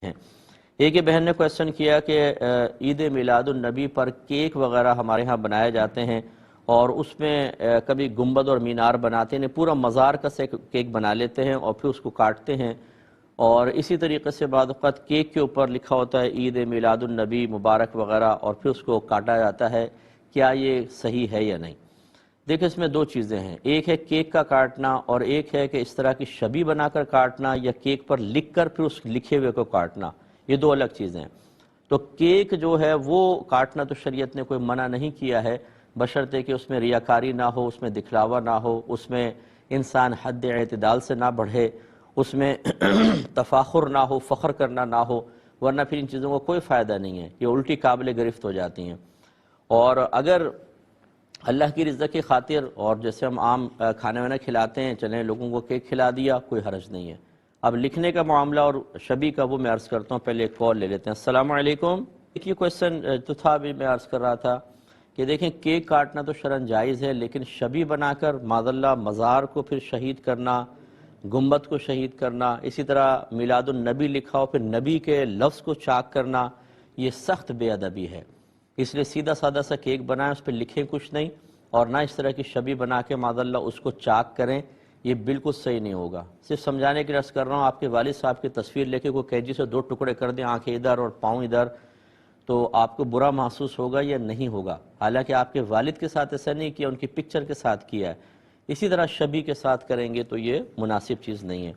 ہیں۔ ایک بہن نے کویسچن کیا کہ عید میلاد النبی پر کیک وغیرہ ہمارے ہاں بنائے جاتے ہیں اور اس میں کبھی گنبد اور مینار بناتے ہیں، پورا مزار کا سے کیک بنا لیتے ہیں اور پھر اس کو کاٹتے ہیں، اور اسی طریقے سے بعض اوقات کیک کے اوپر لکھا ہوتا ہے عید میلاد النبی مبارک وغیرہ اور پھر اس کو کاٹا جاتا ہے۔ کیا یہ صحیح ہے یا نہیں؟ دیکھیں، اس میں دو چیزیں ہیں، ایک ہے کیک کا کاٹنا اور ایک ہے کہ اس طرح کی شبیہ بنا کر کاٹنا یا کیک پر لکھ کر پھر اس لکھے ہوئے کو کاٹنا، یہ دو الگ چیزیں ہیں۔ تو کیک جو ہے وہ کاٹنا تو شریعت نے کوئی منع نہیں کیا ہے، بشرطے کہ اس میں ریاکاری نہ ہو، اس میں دکھلاوا نہ ہو، اس میں انسان حد اعتدال سے نہ بڑھے، اس میں تفاخر نہ ہو، فخر کرنا نہ ہو، ورنہ پھر ان چیزوں کو کوئی فائدہ نہیں ہے، یہ الٹی قابل گرفت ہو جاتی ہیں۔ اور اگر اللہ کی رضا کی خاطر اور جیسے ہم عام کھانے وانا کھلاتے ہیں، چلیں لوگوں کو کیک کھلا دیا، کوئی حرج نہیں ہے۔ اب لکھنے کا معاملہ اور شبیہ کا وہ میں عرض کرتا ہوں، پہلے ایک کال لے لیتے ہیں۔ السلام علیکم۔ ایک یہ کویسچن جو تھا ابھی میں عرض کر رہا تھا کہ دیکھیں کیک کاٹنا تو شرعاً جائز ہے، لیکن شبیہ بنا کر معاذاللہ مزار کو پھر شہید کرنا، گنبد کو شہید کرنا، اسی طرح میلاد النبی لکھا ہو پھر نبی کے لفظ کو چاک کرنا، یہ سخت بے ادبی ہے۔ اس لیے سیدھا سادہ سا کیک بنائیں، اس پہ لکھیں کچھ نہیں، اور نہ اس طرح کی شبیہ بنا کے معاذاللہ اس کو چاک کریں، یہ بالکل صحیح نہیں ہوگا۔ صرف سمجھانے کی عرض کر رہا ہوں، آپ کے والد صاحب کی تصویر لے کے کوئی کینچی سے دو ٹکڑے کر دیں، آنکھیں ادھر اور پاؤں ادھر، تو آپ کو برا محسوس ہوگا یا نہیں ہوگا؟ حالانکہ آپ کے والد کے ساتھ ایسا نہیں کیا، ان کی پکچر کے ساتھ کیا ہے۔ اسی طرح شبیہ کے ساتھ کریں گے تو یہ مناسب چیز نہیں ہے۔